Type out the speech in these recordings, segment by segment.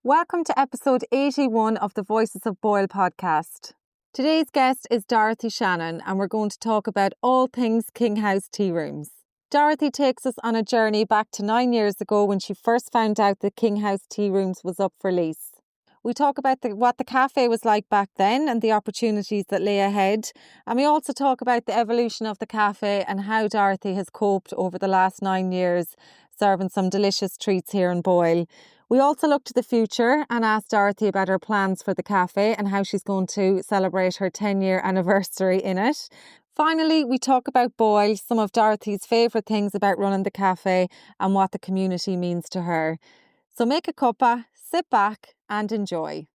Welcome to episode 81 of the Voices of Boyle podcast. Today's guest is Dorothy Shannon, and we're going to talk about all things King House tea rooms. Dorothy takes us on a journey back to 9 years ago when she first found out that King House tea rooms was up for lease. We talk about what the cafe was like back then and the opportunities that lay ahead. And we also talk about the evolution of the cafe and how Dorothy has coped over the last 9 years, serving some delicious treats here in Boyle. We also look to the future and asked Dorothy about her plans for the cafe and how she's going to celebrate her 10-year anniversary in it. Finally, we talk about Boyle, some of Dorothy's favourite things about running the cafe and what the community means to her. So make a cuppa, sit back and enjoy.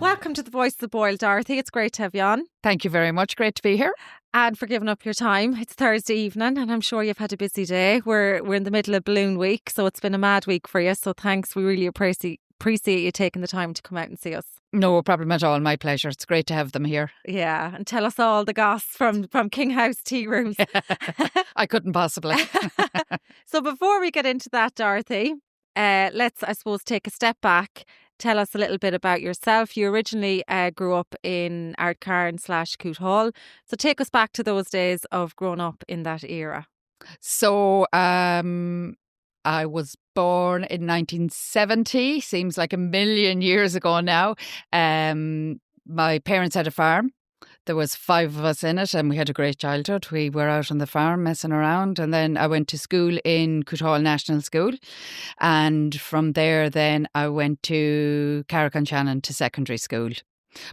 Welcome to the Voice of Boyle, Dorothy. It's great to have you on. Thank you very much. Great to be here. And for giving up your time. It's Thursday evening and I'm sure you've had a busy day. We're in the middle of Balloon Week, so it's been a mad week for you. So thanks. We really appreciate you taking the time to come out and see us. No problem at all. My pleasure. It's great to have them here. Yeah, and tell us all the goss from King House tea rooms. I couldn't possibly. So before we get into that, Dorothy, let's, I suppose, take a step back. Tell us a little bit about yourself. You originally grew up in Ardcarne/Cootehall. So take us back to those days of growing up in that era. So I was born in 1970. Seems like a million years ago now. My parents had a farm. There was 5 of us in it and we had a great childhood. We were out on the farm messing around, and then I went to school in Cootehall National School, and from there then I went to Carrick-on-Shannon to secondary school.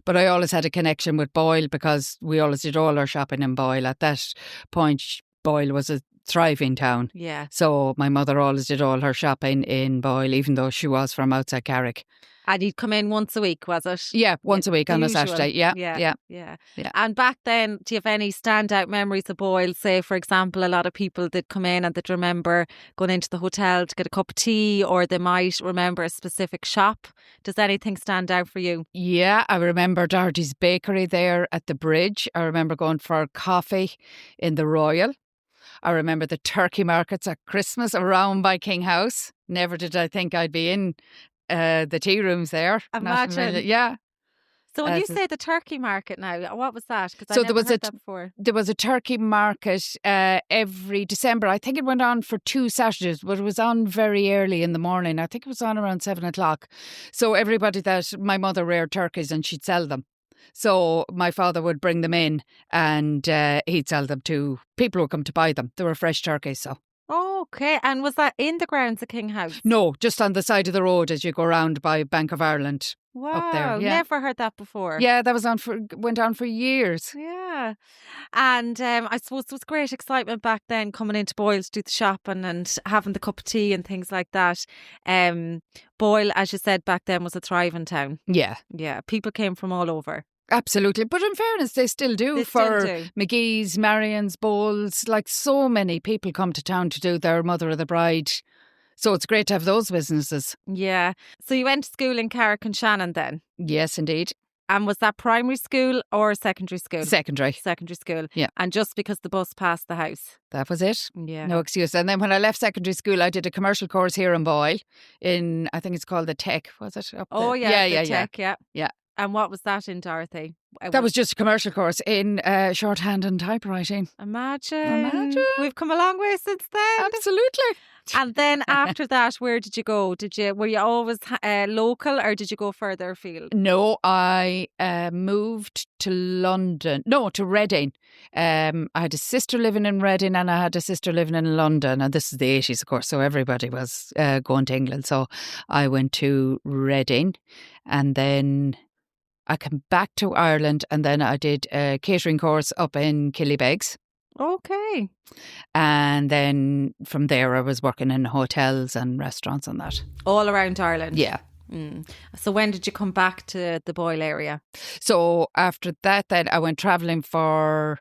But I always had a connection with Boyle because we always did all our shopping in Boyle. At that point, Boyle was a thriving town. Yeah. So my mother always did all her shopping in Boyle, even though she was from outside Carrick. And you'd come in once a week, was it? Yeah, once a week on a Saturday. Yeah. And back then, do you have any standout memories of Boyle? Say, for example, a lot of people did come in and they'd remember going into the hotel to get a cup of tea, or they might remember a specific shop. Does anything stand out for you? Yeah, I remember Dorothy's Bakery there at the bridge. I remember going for coffee in the Royal. I remember the turkey markets at Christmas around by King House. Never did I think I'd be in the tea rooms there. Imagine. Yeah. So when you say the turkey market now, what was that? Because So I never heard that before. There was a turkey market every December. I think it went on for 2 Saturdays, but it was on very early in the morning. I think it was on around 7 o'clock. So everybody my mother reared turkeys and she'd sell them. So my father would bring them in and he'd sell them to people who come to buy them. They were fresh turkeys, so. Oh, okay. And was that in the grounds of King House? No, just on the side of the road as you go around by Bank of Ireland. Wow, up there. Yeah. Never heard that before. Yeah, that went on for years. Yeah. And I suppose there was great excitement back then coming into Boyle to do the shopping and having the cup of tea and things like that. Boyle, as you said, back then was a thriving town. Yeah. Yeah, people came from all over. Absolutely. But in fairness, they still do. They for still do. McGee's, Marion's, Bowles. Like, so many people come to town to do their Mother of the Bride. So it's great to have those businesses. Yeah. So you went to school in Carrick-on-Shannon then? Yes, indeed. And was that primary school or secondary school? Secondary. Secondary school. Yeah. And just because the bus passed the house? That was it. Yeah. No excuse. And then when I left secondary school, I did a commercial course here in Boyle in, I think it's called the Tech, was it? Tech, yeah. Yeah. And what was that in, Dorothy? That was just a commercial course in shorthand and typewriting. Imagine. We've come a long way since then. Absolutely. And then after that, where did you go? Were you always local or did you go further afield? No, I moved to London. No, to Reading. I had a sister living in Reading and I had a sister living in London. And this is the 80s, of course, so everybody was going to England. So I went to Reading and then I came back to Ireland and then I did a catering course up in Killybegs. Okay. And then from there I was working in hotels and restaurants and that. All around Ireland? Yeah. So when did you come back to the Boyle area? So after that then I went travelling for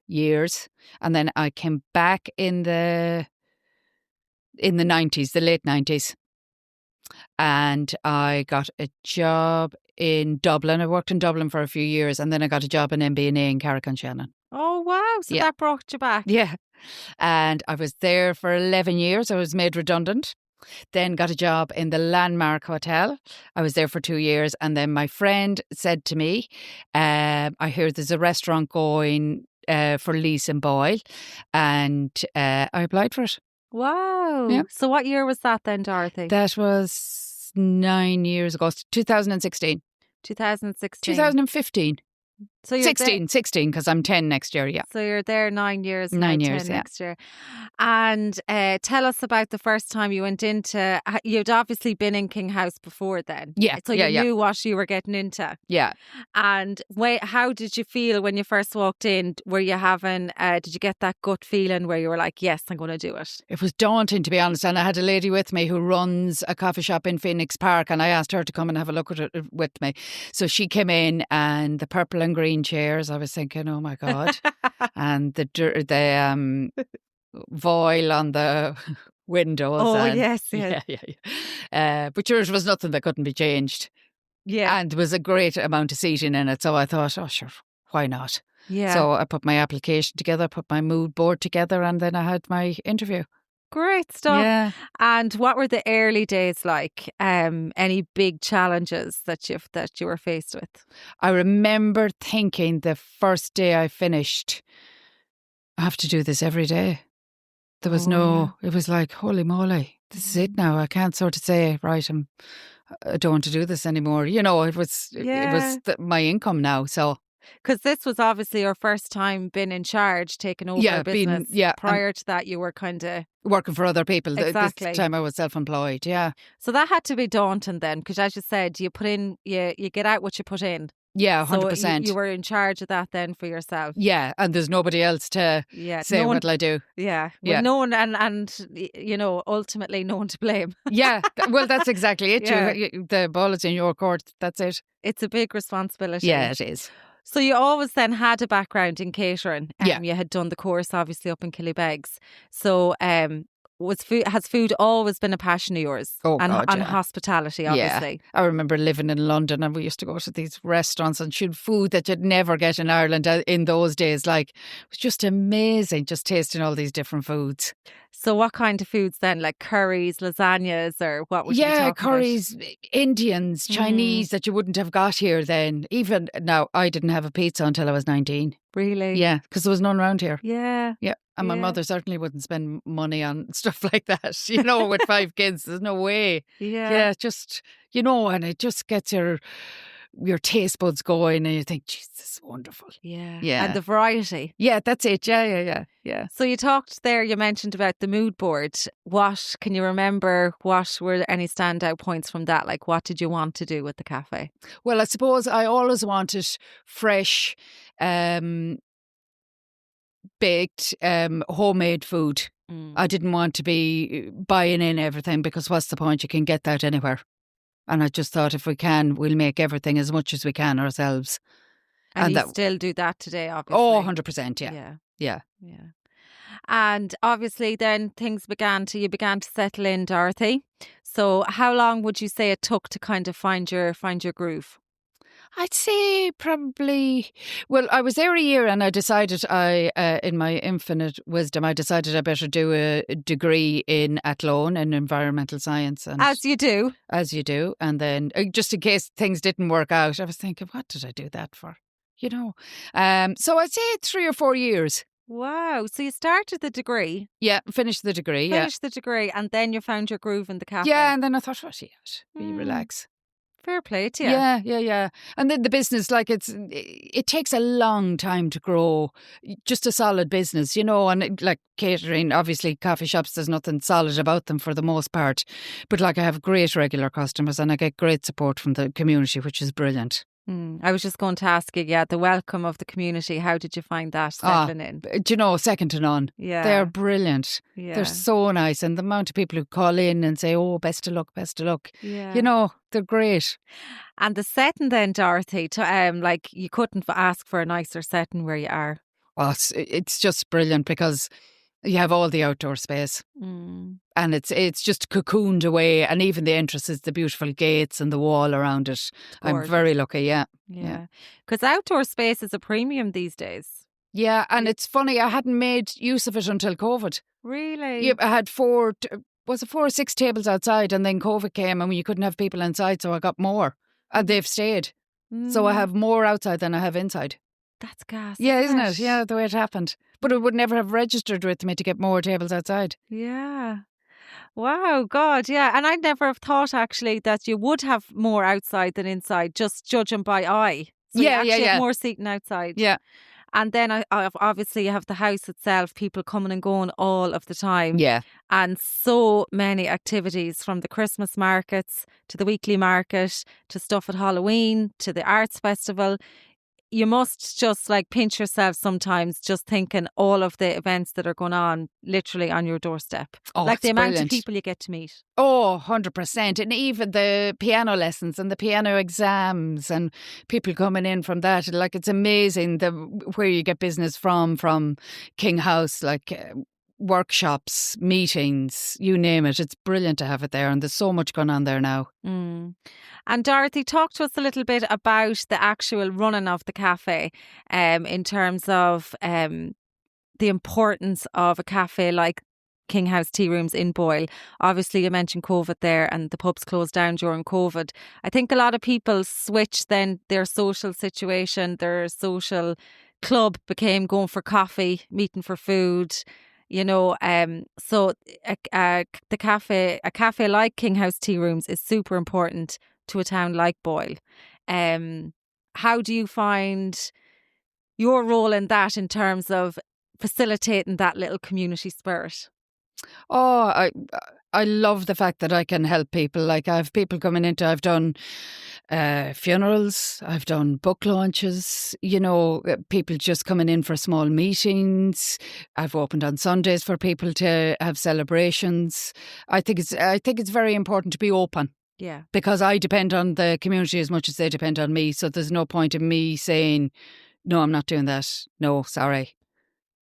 years and then I came back in the 90s, the late 90s. And I got a job in Dublin. I worked in Dublin for a few years, and then I got a job in MB&A in Carrick-on-Shannon. Oh, wow. So that brought you back. Yeah. And I was there for 11 years. I was made redundant. Then got a job in the Landmark Hotel. I was there for 2 years. And then my friend said to me, I hear there's a restaurant going for lease in Boyle. And I applied for it. Wow. Yeah. So what year was that then, Dorothy? That was 9 years ago, 2016. 2016. 2015. So you're 16, because I'm 10 next year, yeah. So you're there 9 years. 9 now, years, 10 yeah. next year. And tell us about the first time you went into. You'd obviously been in King House before then. Yeah. So you knew what you were getting into. Yeah. And how did you feel when you first walked in? Were you having? Did you get that gut feeling where you were like, "Yes, I'm going to do it"? It was daunting, to be honest. And I had a lady with me who runs a coffee shop in Phoenix Park, and I asked her to come and have a look at it with me. So she came in, and the purple and green chairs. I was thinking, oh my God. And the voile on the windows. Oh, and, yes. Yeah. But yours was nothing that couldn't be changed. Yeah. And there was a great amount of seating in it. So I thought, oh, sure, why not? Yeah. So I put my application together, put my mood board together, and then I had my interview. Great stuff. Yeah. And what were the early days like? Any big challenges that you were faced with? I remember thinking the first day I finished, I have to do this every day. There was it was like, holy moly, this is it now. I can't sort of say, right, I don't want to do this anymore. You know, it was my income now. So. Because this was obviously your first time being in charge, taking over a business. Prior to that, you were kind of working for other people. Exactly. This time I was self-employed, yeah. So that had to be daunting then, because as you said, you put in, you get out what you put in. Yeah, 100%. So you were in charge of that then for yourself. Yeah, and there's nobody else to say what'll I do. Yeah, well, no one, and ultimately no one to blame. Yeah, well, that's exactly it. Yeah. The ball is in your court. That's it. It's a big responsibility. Yeah, it is. So you always then had a background in catering. Yeah. You had done the course obviously up in Killybegs. So has food always been a passion of yours? Oh, and, God, and yeah. hospitality, obviously. Yeah. I remember living in London, and we used to go to these restaurants and shoot food that you'd never get in Ireland in those days. Like, it was just amazing, just tasting all these different foods. So what kind of foods then? Like curries, lasagnas, or what would you be talking curries, about? Indians, Chinese that you wouldn't have got here then. Even now, I didn't have a pizza until I was 19. Really? Yeah, because there was none around here. Yeah. Yeah. And my mother certainly wouldn't spend money on stuff like that. With 5 kids, there's no way. Yeah. Yeah, just, and it just gets your taste buds going, and you think, geez, this is wonderful. Yeah. Yeah. And the variety. Yeah, that's it. Yeah. So you talked there, you mentioned about the mood board. Can you remember what were any standout points from that? Like, what did you want to do with the cafe? Well, I suppose I always wanted fresh, baked, homemade food. I didn't want to be buying in everything, because what's the point? You can get that anywhere. And I just thought, if we can, we'll make everything as much as we can ourselves. And you still do that today, obviously. Oh, 100%, yeah. And obviously then you began to settle in, Dorothy. So how long would you say it took to kind of find your groove? I'd say probably, well, I was there a year, and I decided in my infinite wisdom, I decided I better do a degree in Athlone in environmental science. And As you do. And then just in case things didn't work out, I was thinking, what did I do that for? So I'd say 3 or 4 years. Wow. So you started the degree. Yeah, finished the degree. Finished the degree, and then you found your groove in the cafe. Yeah, and then I thought, relax. Fair play to you. Yeah. And then the business, like, it takes a long time to grow, just a solid business, and like catering, obviously coffee shops, there's nothing solid about them for the most part. But like, I have great regular customers, and I get great support from the community, which is brilliant. I was just going to ask you, the welcome of the community, how did you find that settling in? Second to none. Yeah. They're brilliant. Yeah. They're so nice. And the amount of people who call in and say, oh, best of luck. Yeah. They're great. And the setting then, Dorothy, you couldn't ask for a nicer setting where you are. Oh, it's just brilliant, because You have all the outdoor space. Mm. And it's just cocooned away. And even the entrances, the beautiful gates and the wall around it. I'm very lucky, yeah. Yeah. Because outdoor space is a premium these days. Yeah, and it's funny, I hadn't made use of it until COVID. Really? Yeah, I had 4 or 6 tables outside, and then COVID came and you couldn't have people inside, so I got more. And they've stayed. So I have more outside than I have inside. That's gas. Yeah, isn't it? Yeah, the way it happened. But it would never have registered with me to get more tables outside. Yeah. Wow, God, yeah. And I'd never have thought actually that you would have more outside than inside, just judging by eye. So you actually have more seating outside. Yeah. And then I obviously you have the house itself, people coming and going all of the time. Yeah. And so many activities, from the Christmas markets to the weekly market to stuff at Halloween to the arts festival. You must just like pinch yourself sometimes just thinking all of the events that are going on literally on your doorstep. Oh, like the amount brilliant. of people you get to meet. Oh, 100%. And even the piano lessons and the piano exams and people coming in from that. Like, it's amazing where you get business from King House, like workshops, meetings, you name it. It's brilliant to have it there. And there's so much going on there now. Mm. And Dorothy, talk to us a little bit about the actual running of the cafe in terms of the importance of a cafe like King House Tea Rooms in Boyle. Obviously, you mentioned COVID there and the pubs closed down during COVID. I think a lot of people switched then their social situation, their social club became going for coffee, meeting for food. You know, so a cafe like King House Tea Rooms is super important to a town like Boyle. How do you find your role in that in terms of facilitating that little community spirit? Oh, I love the fact that I can help people. Like, I have people coming into, I've done funerals, I've done book launches, you know, people just coming in for small meetings. I've opened on Sundays for people to have celebrations. I think it's very important to be open. Yeah. Because I depend on the community as much as they depend on me. So there's no point in me saying, no, I'm not doing that. No, sorry.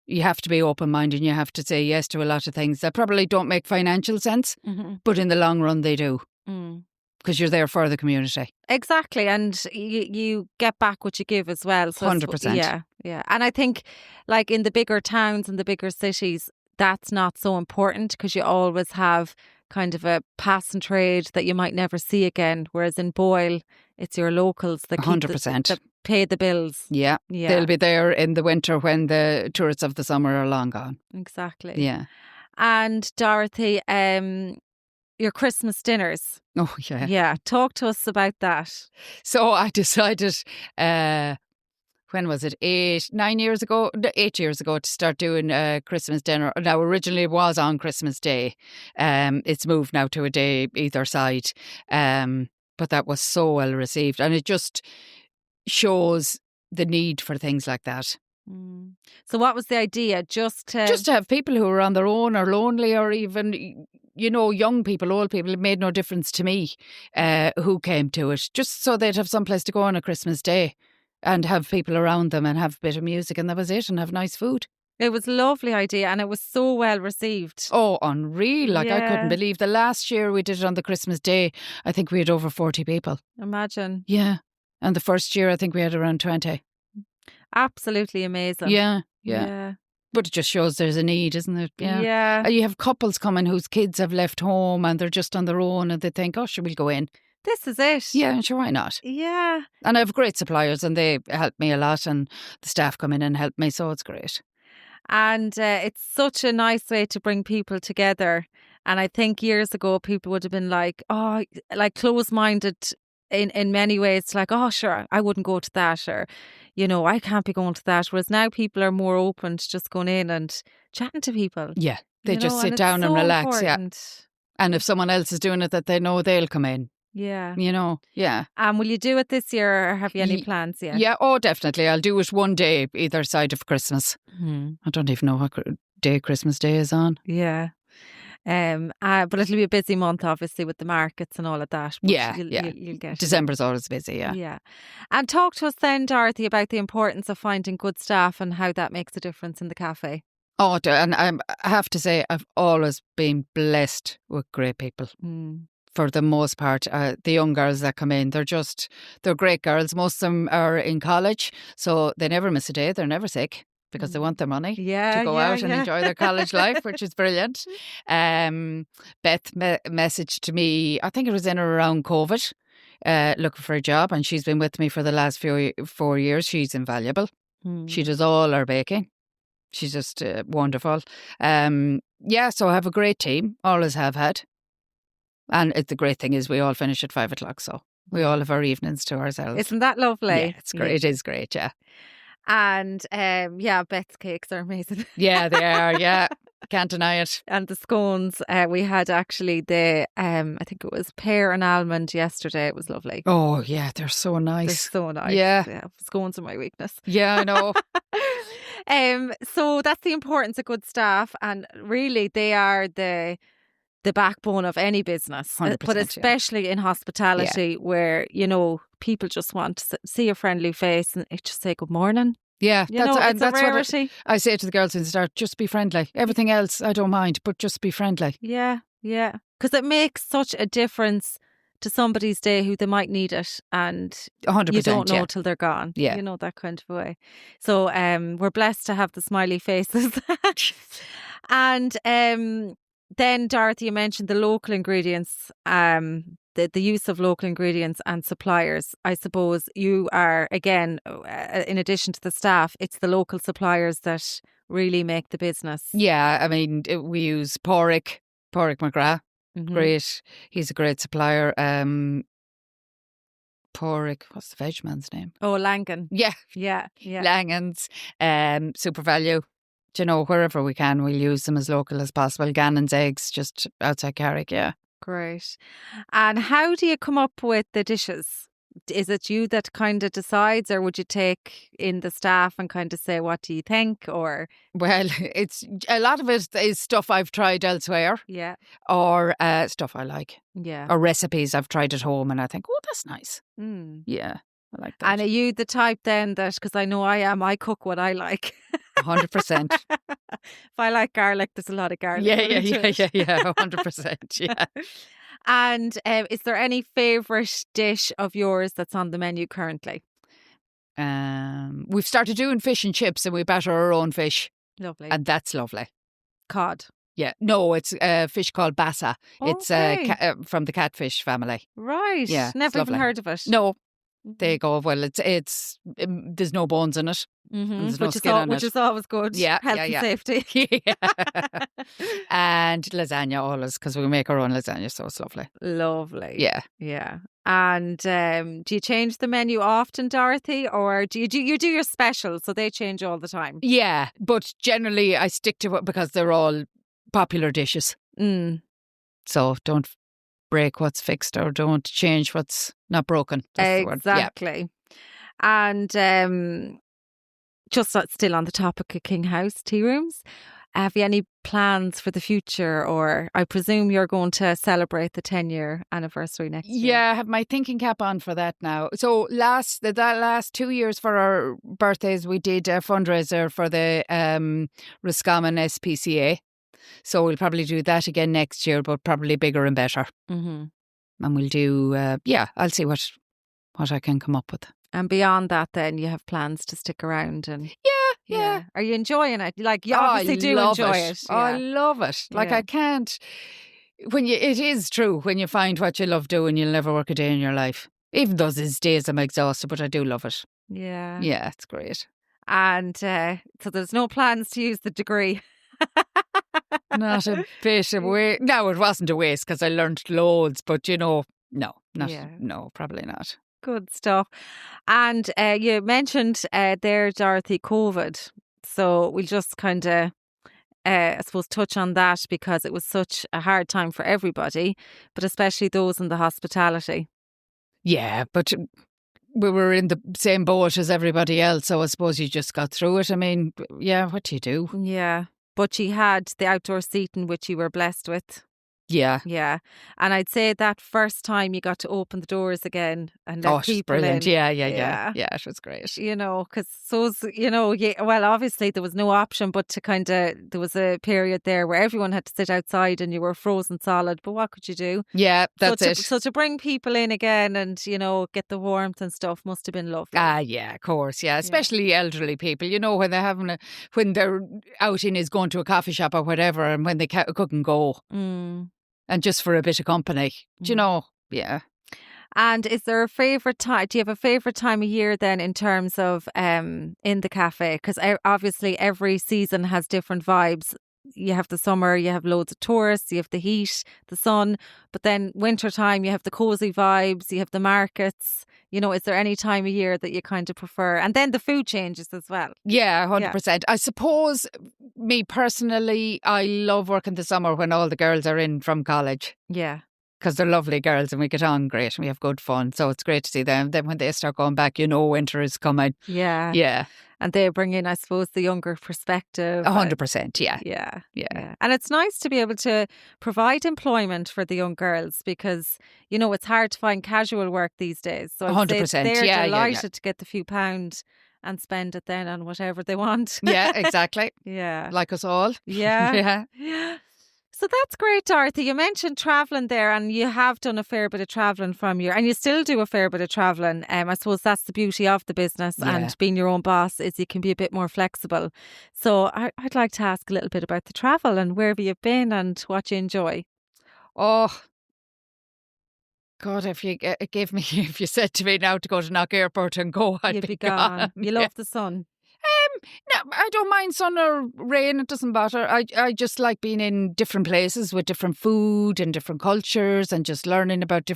You have to be open-minded and you have to say yes to a lot of things that probably don't make financial sense, but in the long run they do. Because you're there for the community. Exactly. And you get back what you give as well. So 100%. Yeah. And I think like in the bigger towns and the bigger cities, that's not so important because you always have kind of a passing trade that you might never see again. Whereas in Boyle, it's your locals that 100%. That pay the bills. Yeah. They'll be there in the winter when the tourists of the summer are long gone. Exactly. Yeah. And Dorothy, your Christmas dinners. Oh, yeah. Yeah. Talk to us about that. So I decided, when was it? 8 years ago to start doing a Christmas dinner. Now, originally it was on Christmas Day. It's moved now to a day either side. But that was so well received. And it just shows the need for things like that. So what was the idea? Just to have people who are on their own or lonely, or even, you know, young people, old people. It made no difference to me who came to it, just so they'd have someplace to go on a Christmas Day and have people around them and have a bit of music, and that was it, and have nice food. It was a lovely idea and it was so well received. Oh, unreal. Like, I couldn't believe the last year we did it on the Christmas Day, I think we had over 40 people. Imagine. Yeah. And the first year I think we had around 20. Absolutely amazing. Yeah. But it just shows there's a need, isn't it? Yeah. You have couples coming whose kids have left home and they're just on their own and they think, oh, sure, we'll go in. This is it. Yeah, sure, why not? Yeah. And I have great suppliers and they help me a lot, and the staff come in and help me, so it's great. And it's such a nice way to bring people together. And I think years ago people would have been like, oh, like close-minded in many ways. It's like, oh, sure, I wouldn't go to that, or, you know, I can't be going to that. Whereas now people are more open to just going in and chatting to people. Yeah, they just sit down and relax. Important. Yeah. And if someone else is doing it that they know, they'll come in. Yeah. You know, yeah. And will you do it this year, or have you any plans yet? Yeah, oh, definitely. I'll do it one day either side of Christmas. I don't even know what day Christmas Day is on. Yeah. But it'll be a busy month, obviously, with the markets and all of that. But you'll get December's always busy, yeah. Yeah. And talk to us then, Dorothy, about the importance of finding good staff and how that makes a difference in the cafe. Oh, and I have to say, I've always been blessed with great people. For the most part, the young girls that come in, they're great girls. Most of them are in college, so they never miss a day. They're never sick because they want their money to go out and enjoy their college life, which is brilliant. Beth messaged to me, I think it was in or around COVID, looking for a job, and she's been with me for the last 4 years. She's invaluable. She does all our baking. She's just wonderful. So I have a great team, always have had. And the great thing is we all finish at 5 o'clock, so we all have our evenings to ourselves. Isn't that lovely? Yeah, it's great. It is great, yeah. And Beth's cakes are amazing. Yeah, they are, yeah. Can't deny it. And the scones, we had actually I think it was pear and almond yesterday. It was lovely. Oh, yeah, they're so nice. They're so nice. Yeah. Scones are my weakness. Yeah, I know. So that's the importance of good staff, and really they are the backbone of any business, 100%, but especially in hospitality, where, people just want to see a friendly face and just say good morning. Yeah, that's a rarity. What I say to the girls in the start, just be friendly. Everything else, I don't mind, but just be friendly. Yeah, because it makes such a difference to somebody's day who they might need it, and 100%, you don't know till they're gone. Yeah. That kind of way. So we're blessed to have the smiley faces. And then, Dorothy, you mentioned the local ingredients, the use of local ingredients and suppliers. I suppose you are, again, in addition to the staff, it's the local suppliers that really make the business. Yeah, I mean, we use Porrick McGrath. Great. He's a great supplier. Porrick, what's the veg man's name? Oh, Langan. Yeah. Langan's, Super Value. Wherever we can, we'll use them as local as possible. Gannon's eggs, just outside Carrick, yeah. Great. And how do you come up with the dishes? Is it you that kind of decides, or would you take in the staff and kind of say, what do you think? Or well, it's a lot of it is stuff I've tried elsewhere. Yeah. Or stuff I like. Yeah. Or recipes I've tried at home and I think, oh, that's nice. Yeah, I like that. And are you the type then that, because I know I am, I cook what I like. 100%. If I like garlic, there's a lot of garlic. Yeah, 100%. Yeah. And is there any favourite dish of yours that's on the menu currently? We've started doing fish and chips, and we batter our own fish. Lovely. And that's lovely. Cod? Yeah. No, it's a fish called bassa. Okay. It's from the catfish family. Right. Yeah. Never even heard of it. No. There you go. Well, it's there's no bones in it. There's no skin on it. Which is always good. Yeah, Health and safety. Yeah. And lasagna always, because we make our own lasagna, so it's lovely. Lovely. Yeah. And do you change the menu often, Dorothy, or do you do your specials, so they change all the time? Yeah, but generally I stick to it because they're all popular dishes. So don't break what's fixed, or don't change what's not broken. That's exactly. The word. And just still on the topic of King House tea rooms, have you any plans for the future, or I presume you're going to celebrate the 10-year anniversary next year? Yeah, I have my thinking cap on for that now. So that last 2 years for our birthdays, we did a fundraiser for the Roscommon SPCA. So we'll probably do that again next year, but probably bigger and better. And we'll do, I'll see what I can come up with. And beyond that, then you have plans to stick around and yeah. Are you enjoying it? Like, you obviously do enjoy it. Yeah. I love it. Like, I can't. It is true. When you find what you love doing, you'll never work a day in your life. Even though there's days I'm exhausted, but I do love it. Yeah. Yeah, it's great. And so there's no plans to use the degree. Not a bit of waste. No, it wasn't a waste because I learned loads, but no, probably not. Good stuff. And you mentioned there, Dorothy, COVID. So we'll just kind of, I suppose, touch on that, because it was such a hard time for everybody, but especially those in the hospitality. Yeah, but we were in the same boat as everybody else, so I suppose you just got through it. I mean, yeah, what do you do? Yeah. But you had the outdoor seating, which you were blessed with. Yeah. Yeah. And I'd say that first time you got to open the doors again and let Oh, it was people brilliant. in. Yeah. Yeah, it was great. You know, because well, obviously there was no option but to there was a period there where everyone had to sit outside and you were frozen solid. But what could you do? Yeah, that's it. So to bring people in again and, get the warmth and stuff must have been lovely. Yeah, of course. Yeah, especially elderly people, when they're when their outing is going to a coffee shop or whatever, and when they couldn't go. And just for a bit of company, yeah. And is there a favourite time? Do you have a favourite time of year then in terms of in the cafe? Because obviously every season has different vibes. You have the summer, you have loads of tourists, you have the heat, the sun, but then winter time you have the cosy vibes, you have the markets. Is there any time of year that you kind of prefer? And then the food changes as well. Yeah, 100%. I suppose, me personally, I love working the summer when all the girls are in from college. Yeah. Because they're lovely girls and we get on great and we have good fun. So it's great to see them. Then when they start going back, winter is coming. Yeah. Yeah. And they bring in, I suppose, the younger perspective. 100%, yeah. Yeah. And it's nice to be able to provide employment for the young girls because, it's hard to find casual work these days. So 100%, they're delighted to get the few pounds and spend it then on whatever they want. Yeah, exactly. Yeah. Like us all. Yeah. Yeah. So that's great, Dorothy. You mentioned travelling there and you have done a fair bit of travelling and you still do a fair bit of travelling. I suppose that's the beauty of the business and being your own boss is you can be a bit more flexible. So I'd like to ask a little bit about the travel and where have you been and what you enjoy? Oh, God, if you said to me now to go to Knock Airport and go, I'd be gone. You love the sun. No, I don't mind sun or rain. It doesn't bother. I just like being in different places with different food and different cultures and just learning about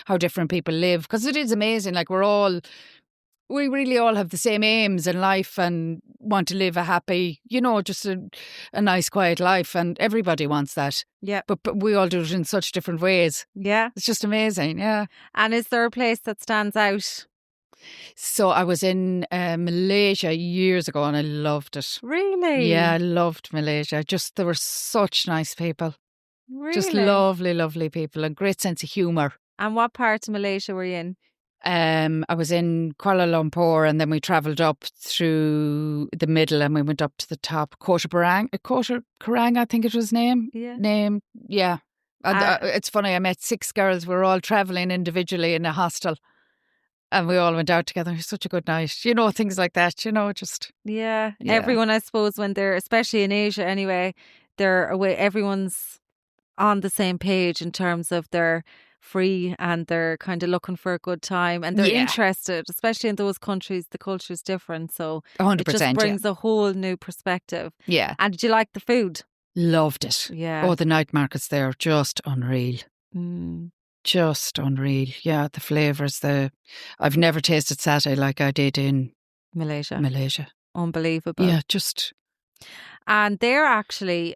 how different people live. Because it is amazing. Like we really all have the same aims in life and want to live a happy, just a nice, quiet life. And everybody wants that. Yeah. But we all do it in such different ways. Yeah. It's just amazing. Yeah. And is there a place that stands out? So I was in Malaysia years ago and I loved it. Really? Yeah, I loved Malaysia. There were such nice people. Really? Just lovely, lovely people and great sense of humour. And what part of Malaysia were you in? I was in Kuala Lumpur and then we travelled up through the middle and we went up to the top. Karang, I think it was name. Yeah. And it's funny, I met 6 girls. We were all travelling individually in a hostel. And we all went out together. It was such a good night. Things like that, just... Yeah. Everyone, I suppose, when they're, especially in Asia anyway, they're away, everyone's on the same page in terms of they're free and they're kind of looking for a good time and they're interested, especially in those countries, the culture's different. So 100%, it just brings a whole new perspective. Yeah. And did you like the food? Loved it. Yeah. Oh, the night markets there, just unreal. Just unreal. Yeah, the flavours. I've never tasted satay like I did in Malaysia. Unbelievable. Yeah, just... And they're actually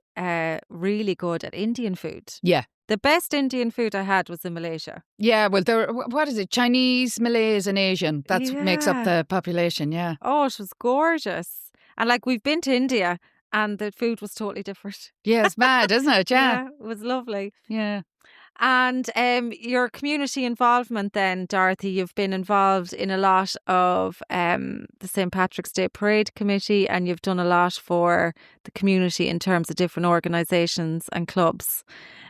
really good at Indian food. Yeah. The best Indian food I had was in Malaysia. Yeah, well, what is it? Chinese, Malays and Asian. That makes up the population, yeah. Oh, it was gorgeous. And we've been to India and the food was totally different. Yeah, it's mad, isn't it? Yeah. It was lovely. Yeah. And your community involvement then, Dorothy, you've been involved in a lot of the St. Patrick's Day Parade Committee and you've done a lot for the community in terms of different organisations and clubs.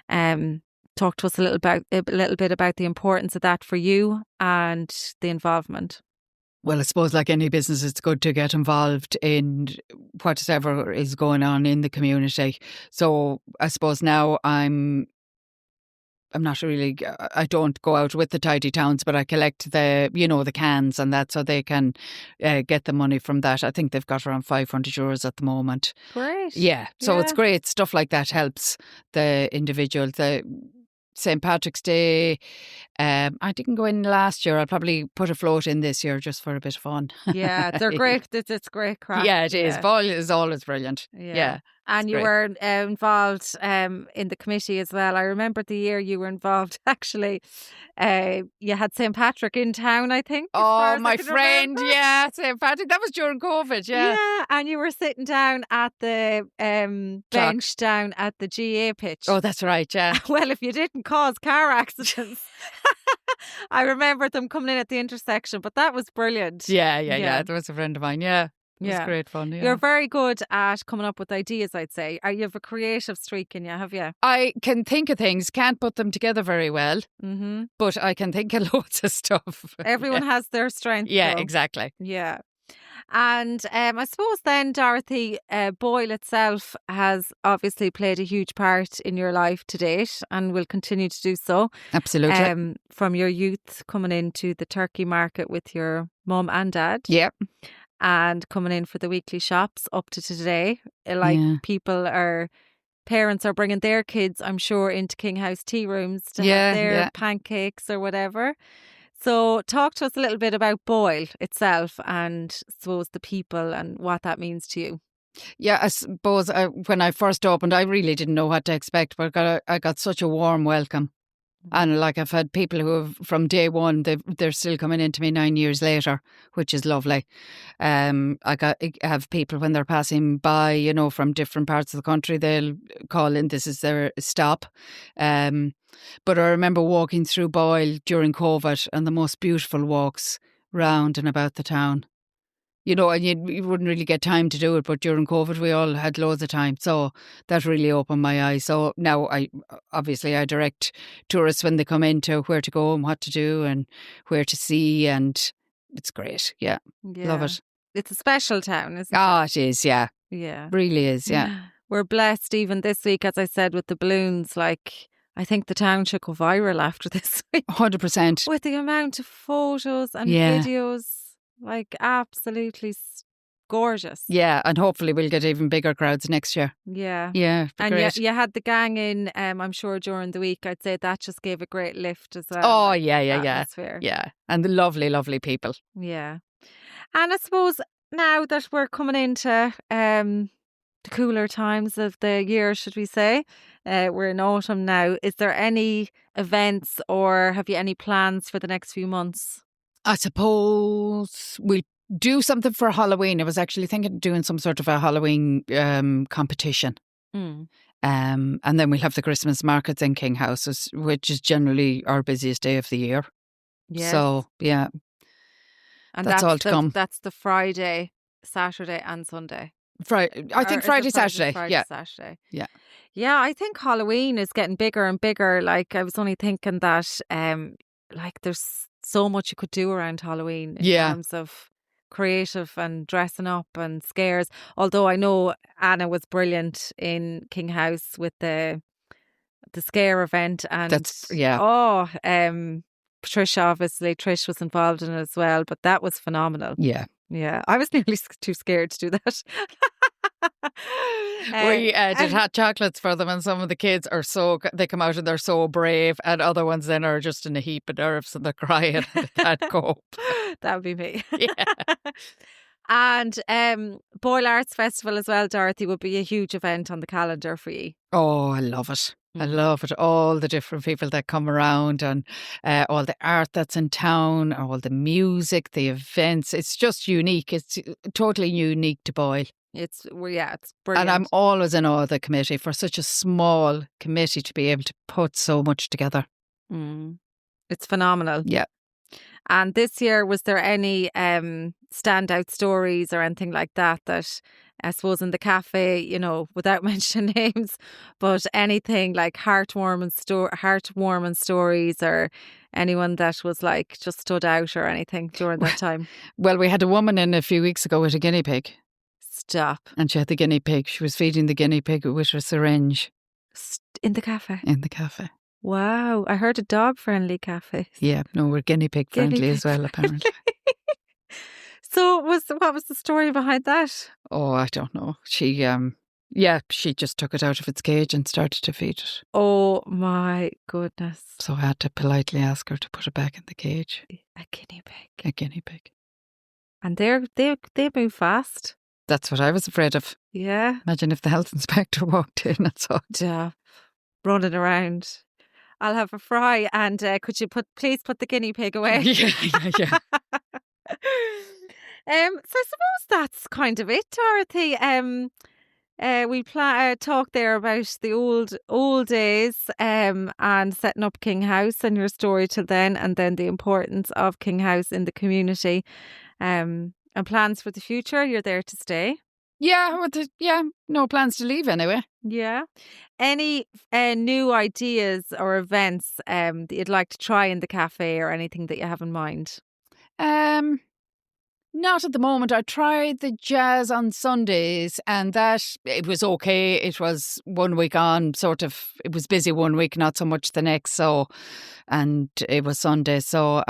Talk to us a little bit about the importance of that for you and the involvement. Well, I suppose like any business, it's good to get involved in whatever is going on in the community. So I suppose now I'm not really, I don't go out with the tidy towns, but I collect the cans and that so they can get the money from that. I think they've got around €500 at the moment. Great. Yeah. So it's great. Stuff like that helps the individual. The St. Patrick's Day, I didn't go in last year. I'll probably put a float in this year just for a bit of fun. Yeah, they're great. It's great crack. Yeah, it is. Boyle is always brilliant. Yeah. And you were involved in the committee as well. I remember the year you were involved, actually. You had St. Patrick in town, I think. Oh, my friend, yeah, St. Patrick. That was during COVID, yeah. Yeah, and you were sitting down at the bench down at the GA pitch. Oh, that's right, yeah. Well, if you didn't cause car accidents. I remember them coming in at the intersection, but that was brilliant. Yeah. There was a friend of mine, yeah. It was great fun, yeah. You're very good at coming up with ideas, I'd say. You have a creative streak in you, have you? I can think of things, can't put them together very well, but I can think of loads of stuff. Everyone has their strength. Yeah, though. exactly. Yeah. And I suppose then, Dorothy, Boyle itself has obviously played a huge part in your life to date and will continue to do so. Absolutely. From your youth coming into the turkey market with your mum and dad. Yep. And coming in for the weekly shops up to today. Parents are bringing their kids, I'm sure, into King House tea rooms to have their pancakes or whatever. So talk to us a little bit about Boyle itself and I suppose the people and what that means to you. Yeah, I suppose when I first opened, I really didn't know what to expect, but I got such a warm welcome. And like I've had people who have from day one, they're still coming into me 9 years later, which is lovely. I have people when they're passing by, you know, from different parts of the country, they'll call in, this is their stop. But I remember walking through Boyle during COVID and the most beautiful walks round and about the town. You know, and you wouldn't really get time to do it, but during COVID we all had loads of time. So that really opened my eyes. So now I direct tourists when they come in to where to go and what to do and where to see, and it's great. Yeah. Love it. It's a special town, isn't it? Oh, it is, yeah. Yeah. Really is, yeah. We're blessed even this week, as I said, with the balloons. Like, I think the town should go viral after this week. 100%. With the amount of photos and videos. Like, absolutely gorgeous. Yeah, and hopefully we'll get even bigger crowds next year. Yeah. Yeah, and great. you had the gang in, I'm sure, during the week. I'd say that just gave a great lift as well. Oh, like, yeah. Yeah, and the lovely, lovely people. Yeah. And I suppose now that we're coming into the cooler times of the year, should we say, we're in autumn now, is there any events or have you any plans for the next few months? I suppose we'll do something for Halloween. I was actually thinking of doing some sort of a Halloween competition. And then we'll have the Christmas markets in King House, which is generally our busiest day of the year. Yes. So, yeah. And that's all to come. That's the Friday, Saturday and Sunday. I think Friday, Saturday. Saturday. Yeah. Yeah, I think Halloween is getting bigger and bigger. Like, I was only thinking that there's so much you could do around Halloween in terms of creative and dressing up and scares. Although I know Anna was brilliant in King House with the scare event, and Patricia, obviously Trish was involved in it as well, but that was phenomenal. Yeah. I was nearly too scared to do that. We did hot chocolates for them, and some of the kids they come out and they're so brave, and other ones then are just in a heap of nerves and they're crying and they can't cope. That would be me. Yeah. And Boyle Arts Festival as well, Dorothy, would be a huge event on the calendar for you. Oh, I love it. I love it. All the different people that come around and all the art that's in town, all the music, the events. It's just unique. It's totally unique to Boyle. It's brilliant. And I'm always in awe of the committee for such a small committee to be able to put so much together. It's phenomenal. Yeah. And this year, was there any standout stories or anything like that I suppose in the cafe, you know, without mentioning names, but anything like heartwarming stories or anyone that was like just stood out or anything during that time? Well, we had a woman in a few weeks ago with a guinea pig. Stop. And she had the guinea pig. She was feeding the guinea pig with her syringe. In the cafe? In the cafe. Wow. I heard a dog-friendly cafe. Yeah, no, we're guinea pig friendly as well, apparently. So what was the story behind that? Oh, I don't know. She just took it out of its cage and started to feed it. Oh my goodness. So I had to politely ask her to put it back in the cage. A guinea pig. A guinea pig. And they move fast. That's what I was afraid of. Yeah. Imagine if the health inspector walked in and saw it. Yeah. Running around. I'll have a fry, and could you please put the guinea pig away? Yeah. So I suppose that's kind of it, Dorothy. We talked there about the old days, and setting up King House and your story till then, and then the importance of King House in the community, and plans for the future. You're there to stay. Yeah, no plans to leave anyway. Yeah. Any new ideas or events that you'd like to try in the cafe, or anything that you have in mind? Not at the moment. I tried the jazz on Sundays, and it was okay. It was 1 week on, sort of. It was busy 1 week, not so much the next. So, and it was Sunday. So,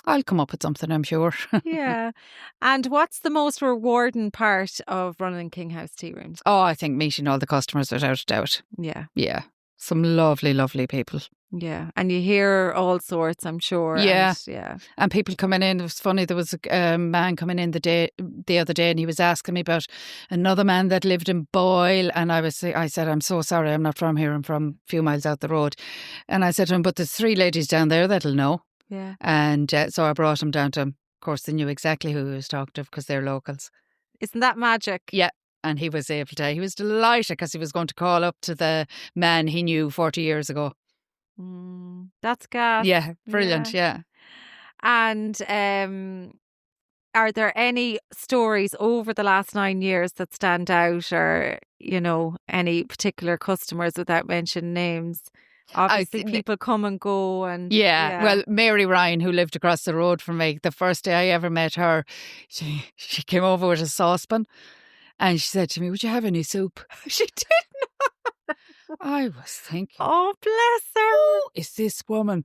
I'll come up with something, I'm sure. Yeah. And what's the most rewarding part of running King House Tea Rooms? Oh, I think meeting all the customers, without a doubt. Yeah. Yeah. Some lovely, lovely people. Yeah. And you hear all sorts, I'm sure. Yeah. Yeah. And people coming in. It was funny. There was a man coming in the other day, and he was asking me about another man that lived in Boyle. And I said, I'm so sorry, I'm not from here. I'm from a few miles out the road. And I said to him, but there's 3 ladies down there that'll know. Yeah. And so I brought him down to him. Of course, they knew exactly who he was talking to because they're locals. Isn't that magic? Yeah. And he was delighted because he was going to call up to the man he knew 40 years ago. That's gas. Yeah, brilliant, yeah. And are there any stories over the last 9 years that stand out, or, any particular customers, without mentioning names? Obviously, people come and go. And yeah. Well, Mary Ryan, who lived across the road from me, the first day I ever met her, she came over with a saucepan and she said to me, would you have any soup? She did not. I was thinking, oh, bless her. Who is this woman?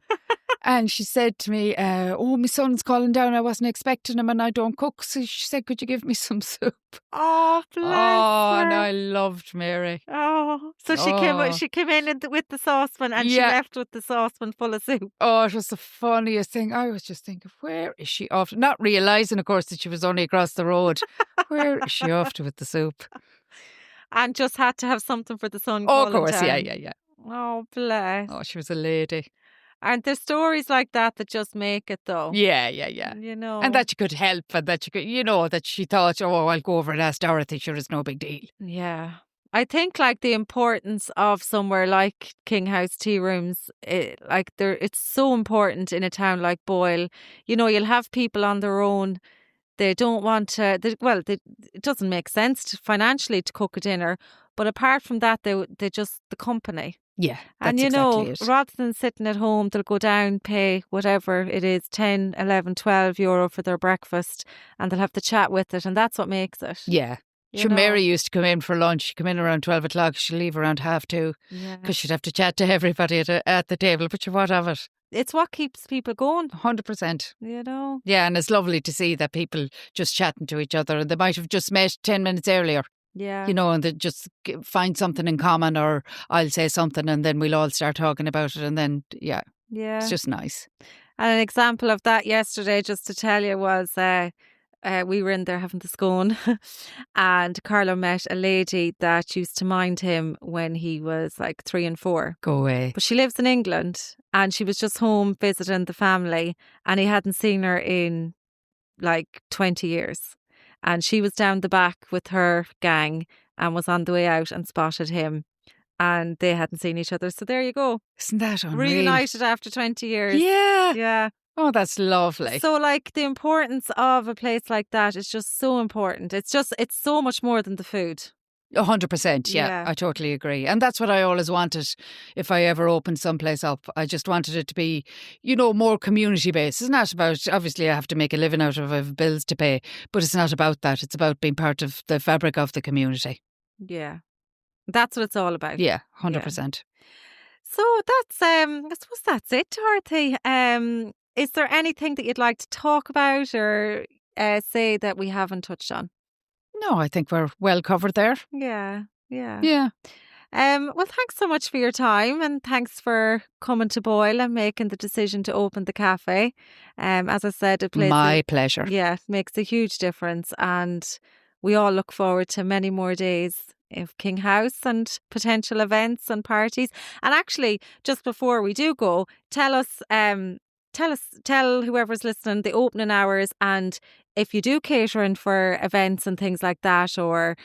And she said to me, my son's calling down. I wasn't expecting him and I don't cook. So she said, could you give me some soup? Oh, bless her. And I loved Mary. Oh, so she came in with the saucepan, and she left with the saucepan full of soup. Oh, it was the funniest thing. I was just thinking, where is she off to? Not realising, of course, that she was only across the road. Where is she off to with the soup? And just had to have something for the son. Oh, of course, yeah. Oh, bless. Oh, she was a lady. Aren't there stories like that just make it, though? Yeah. And that you could help, and that you could, that she thought, oh, I'll go over and ask Dorothy, sure, it's no big deal. Yeah. I think the importance of somewhere like King House Tea Rooms, it's so important in a town like Boyle. You'll have people on their own. They don't want to, it doesn't make sense financially to cook a dinner. But apart from that, they just the company. Yeah, that's exactly it. Rather than sitting at home, they'll go down, pay whatever it is, 10, 11, 12 euro for their breakfast, and they'll have the chat with it, and that's what makes it. Yeah. Mary used to come in for lunch. She'd come in around 12 o'clock. She'd leave around 2:30 because she'd have to chat to everybody at the table. But what of it? It's what keeps people going. 100%. Yeah, and it's lovely to see that people just chatting to each other, and they might have just met 10 minutes earlier. Yeah. And they just find something in common, or I'll say something and then we'll all start talking about it, and then, it's just nice. And an example of that yesterday, just to tell you, was we were in there having the scone and Carlo met a lady that used to mind him when he was 3 and 4. Go away. But she lives in England, and she was just home visiting the family, and he hadn't seen her in 20 years. And she was down the back with her gang and was on the way out and spotted him. And they hadn't seen each other. So there you go. Isn't that unreal? Reunited after 20 years. Yeah. Yeah. Oh, that's lovely. So the importance of a place like that is just so important. It's so much more than the food. 100%, yeah, I totally agree. And that's what I always wanted if I ever opened someplace up. I just wanted it to be, more community-based. It's not about, obviously I have to make a living out of, I have bills to pay, but it's not about that. It's about being part of the fabric of the community. Yeah, that's what it's all about. Yeah, 100%. Yeah. So that's, I suppose that's it, Dorothy. Is there anything that you'd like to talk about or say that we haven't touched on? No, I think we're well covered there. Yeah. Well, thanks so much for your time, and thanks for coming to Boyle and making the decision to open the cafe. As I said, my pleasure. Yeah, it makes a huge difference, and we all look forward to many more days of King House and potential events and parties. And actually, just before we do go, tell whoever's listening the opening hours, and if you do catering for events and things like that, or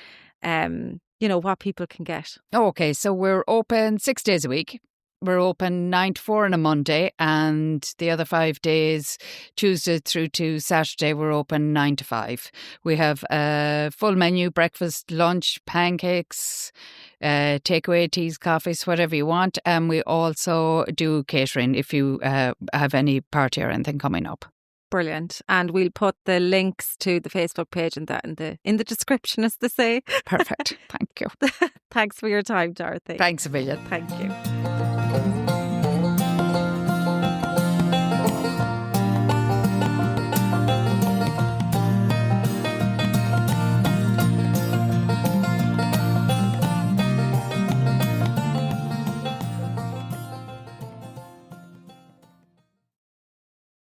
what people can get. Okay, so we're open 6 days a week. We're open 9 to 4 on a Monday, and the other 5 days, Tuesday through to Saturday, we're open 9 to 5. We have a full menu: breakfast, lunch, pancakes, takeaway, teas, coffees, whatever you want. And we also do catering if you have any party or anything coming up. Brilliant. And we'll put the links to the Facebook page and that in the description, as they say. Perfect. Thank you. Thanks for your time, Dorothy. Thanks a million. Thank you.